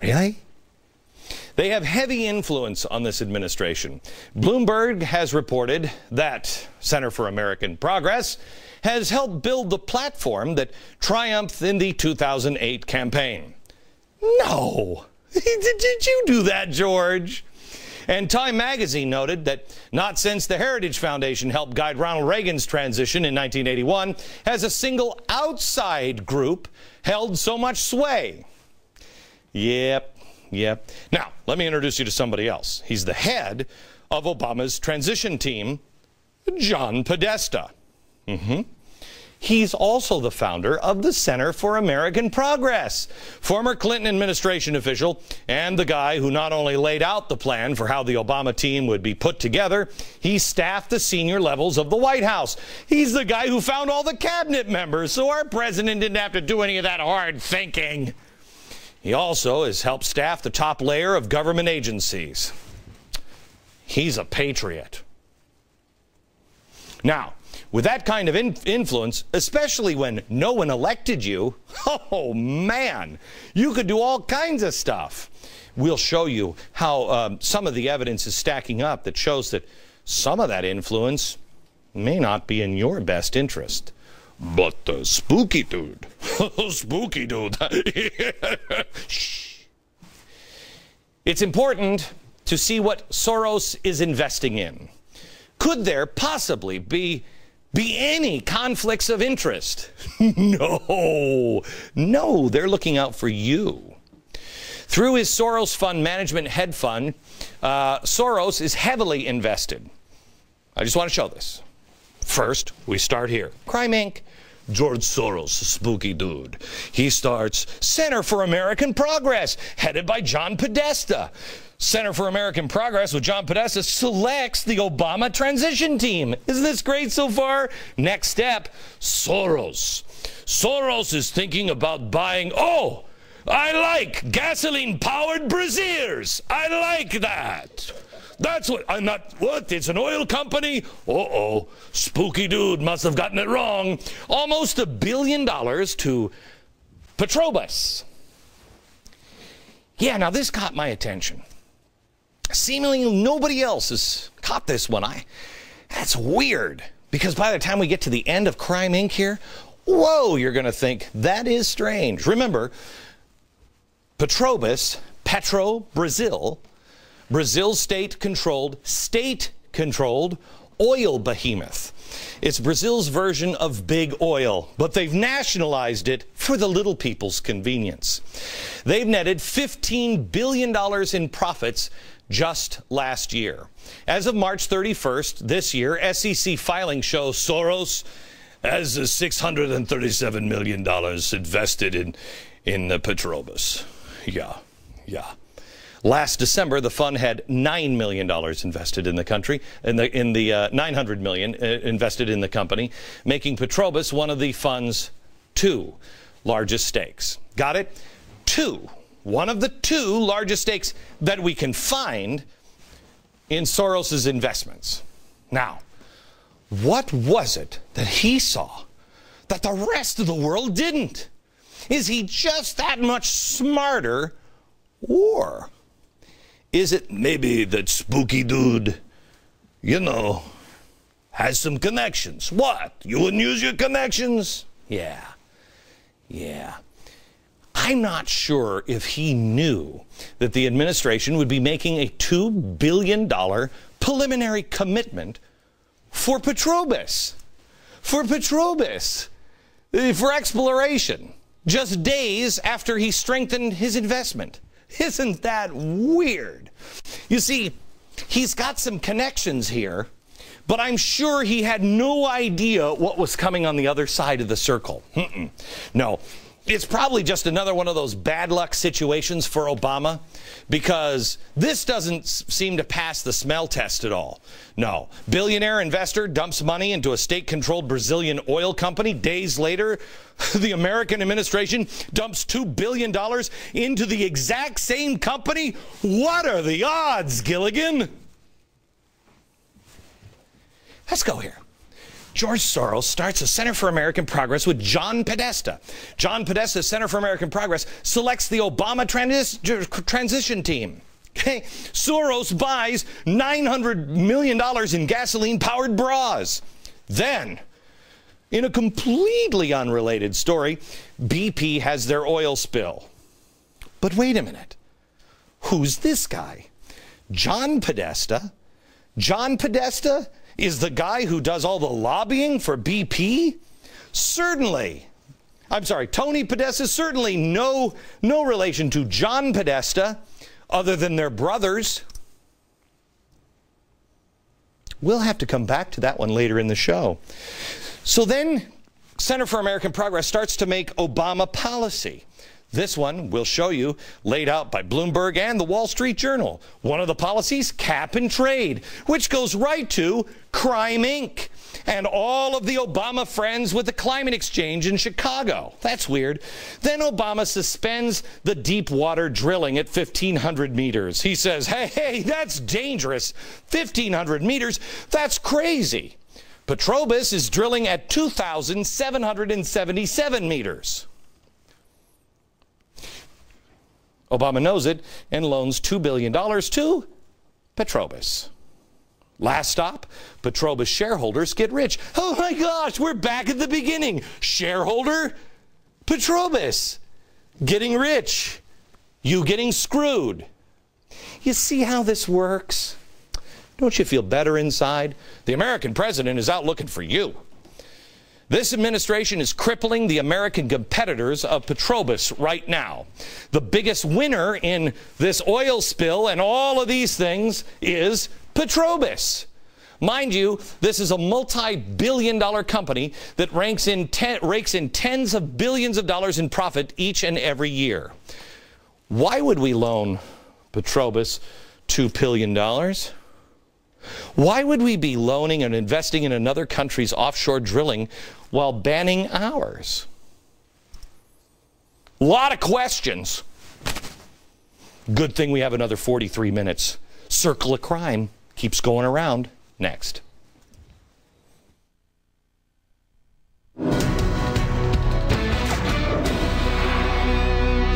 Really? They have heavy influence on this administration. Bloomberg has reported that Center for American Progress has helped build the platform that triumphed in the 2008 campaign. No! Did you do that, George? And Time magazine noted that not since the Heritage Foundation helped guide Ronald Reagan's transition in 1981 has a single outside group held so much sway. Yep. Now, let me introduce you to somebody else. He's the head of Obama's transition team, John Podesta. He's also the founder of the Center for American Progress, former Clinton administration official, and the guy who not only laid out the plan for how the Obama team would be put together, he staffed the senior levels of the White House. He's the guy who found all the cabinet members, so our president didn't have to do any of that hard thinking. He also has helped staff the top layer of government agencies. He's a patriot. Now, with that kind of influence, especially when no one elected you, oh man, you could do all kinds of stuff. We'll show you how some of the evidence is stacking up that shows that some of that influence may not be in your best interest. But the spooky dude, spooky dude. Shh. It's important to see what Soros is investing in. Could there possibly be any conflicts of interest? No, they're looking out for you. Through his Soros Fund Management Hedge Fund, Soros is heavily invested. I just want to show this. First, we start here. Crime Inc. George Soros, spooky dude. He starts Center for American Progress, headed by John Podesta. Center for American Progress with John Podesta selects the Obama transition team. Isn't this great so far? Next step, Soros. Soros is thinking about buying, oh, I like gasoline-powered braziers. I like that. That's what, I'm not, what, it's an oil company? Uh-oh, spooky dude must have gotten it wrong. Almost $1 billion to Petrobras. Yeah, now this caught my attention. Seemingly nobody else has caught this one. That's weird, because by the time we get to the end of Crime Inc. here, whoa, you're going to think, that is strange. Remember, Petrobras, Brazil's state-controlled oil behemoth. It's Brazil's version of big oil, but they've nationalized it for the little people's convenience. They've netted $15 billion in profits just last year. As of March 31st this year, SEC filings show Soros has $637 million invested in the Petrobras. Yeah. Last December, the fund had $9 million invested in the country, $900 million invested in the company, making Petrobras one of the fund's 2 largest stakes. Got it? 2. One of the 2 largest stakes that we can find in Soros's investments. Now, what was it that he saw that the rest of the world didn't? Is he just that much smarter, or is it maybe that spooky dude, has some connections? What? You wouldn't use your connections? Yeah. I'm not sure if he knew that the administration would be making a $2 billion preliminary commitment for Petrobras. For exploration, just days after he strengthened his investment. Isn't that weird? You see, he's got some connections here, but I'm sure he had no idea what was coming on the other side of the circle. No, it's probably just another one of those bad luck situations for Obama, because this doesn't seem to pass the smell test at all. No, billionaire investor dumps money into a state-controlled Brazilian oil company. Days later, the American administration dumps $2 billion into the exact same company. What are the odds, Gilligan? Let's go here. George Soros starts a Center for American Progress with John Podesta. John Podesta's Center for American Progress selects the Obama transition team. Okay. Soros buys $900 million in gasoline-powered bras. Then, in a completely unrelated story, BP has their oil spill. But wait a minute. Who's this guy? John Podesta? John Podesta is the guy who does all the lobbying for BP? Certainly. I'm sorry, Tony Podesta is certainly no relation to John Podesta other than their brothers. We'll have to come back to that one later in the show. So then, Center for American Progress starts to make Obama policy. This one we'll show you, laid out by Bloomberg and the Wall Street Journal. One of the policies, cap and trade, which goes right to Crime Inc. and all of the Obama friends with the climate exchange in Chicago. That's weird. Then Obama suspends the deep water drilling at 1,500 meters. He says, hey, that's dangerous. 1,500 meters, that's crazy. Petrobras is drilling at 2,777 meters. Obama knows it and loans $2 billion to Petrobras. Last stop, Petrobras shareholders get rich. Oh my gosh, we're back at the beginning. Shareholder, Petrobras getting rich. You getting screwed. You see how this works? Don't you feel better inside? The American president is out looking for you. This administration is crippling the American competitors of Petrobras right now. The biggest winner in this oil spill and all of these things is Petrobras. Mind you, this is a multi-billion-dollar company that rakes in tens of billions of dollars in profit each and every year. Why would we loan Petrobras $2 billion? Why would we be loaning and investing in another country's offshore drilling while banning ours? A lot of questions. Good thing we have another 43 minutes. Circle of Crime keeps going around. Next. Do you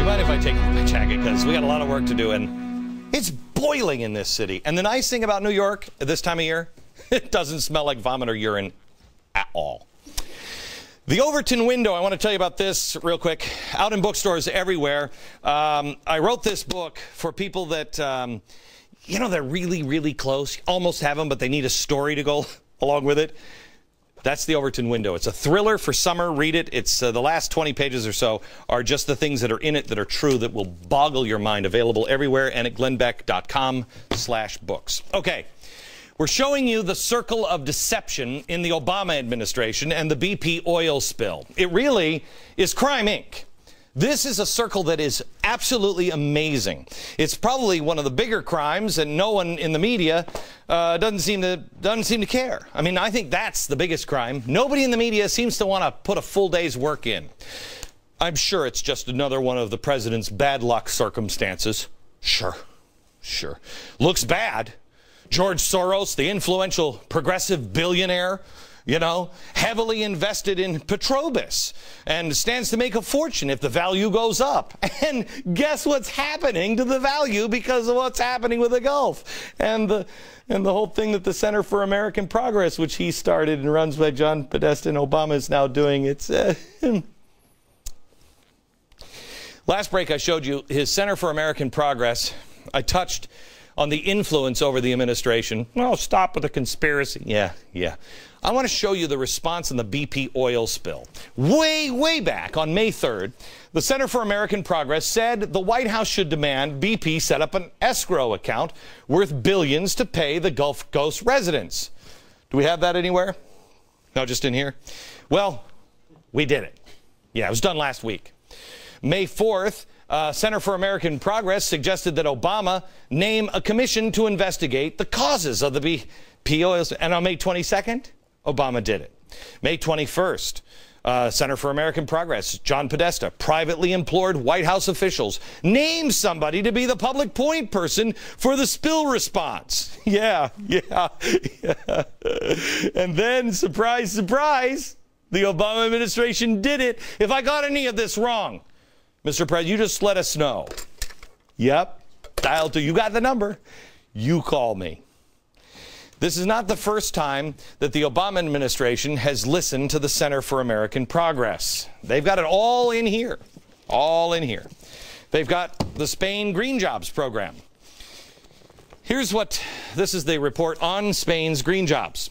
mind if I take off my jacket? Because we got a lot of work to do, and it's boiling in this city. And the nice thing about New York at this time of year, it doesn't smell like vomit or urine at all. The Overton Window, I want to tell you about this real quick. Out in bookstores everywhere. I wrote this book for people that, you know, they're really, really close. Almost have them, but they need a story to go along with it. That's The Overton Window. It's a thriller for summer. Read it. It's the last 20 pages or so are just the things that are in it that are true that will boggle your mind. Available everywhere and at glennbeck.com/books. Okay. We're showing you the circle of deception in the Obama administration and the BP oil spill. It really is Crime Inc. This is a circle that is absolutely amazing. It's probably one of the bigger crimes, and no one in the media doesn't seem to care. I mean, I think that's the biggest crime. Nobody in the media seems to want to put a full day's work in. I'm sure it's just another one of the president's bad luck circumstances. Sure. Looks bad. George Soros, the influential progressive billionaire, you know, heavily invested in Petrobras and stands to make a fortune if the value goes up. And guess what's happening to the value because of what's happening with the Gulf and the whole thing that the Center for American Progress, which he started and runs by John Podesta and Obama, is now doing. It's last break I showed you his Center for American Progress. I touched on the influence over the administration. Well, stop with the conspiracy. Yeah. I want to show you the response in the BP oil spill. Way back on May 3rd, the Center for American Progress said the White House should demand BP set up an escrow account worth billions to pay the Gulf Coast residents. Do we have that anywhere? No, just in here? Well, we did it. Yeah, it was done last week. May 4th, Center for American Progress suggested that Obama name a commission to investigate the causes of the BP oil spill. And on May 22nd, Obama did it. May 21st, Center for American Progress, John Podesta, privately implored White House officials, name somebody to be the public point person for the spill response. Yeah. And then, surprise, surprise, the Obama administration did it. If I got any of this wrong, Mr. President, you just let us know. Yep, dial 2. You got the number. You call me. This is not the first time that the Obama administration has listened to the Center for American Progress. They've got it all in here. All in here. They've got the Spain Green Jobs program. This is the report on Spain's green jobs.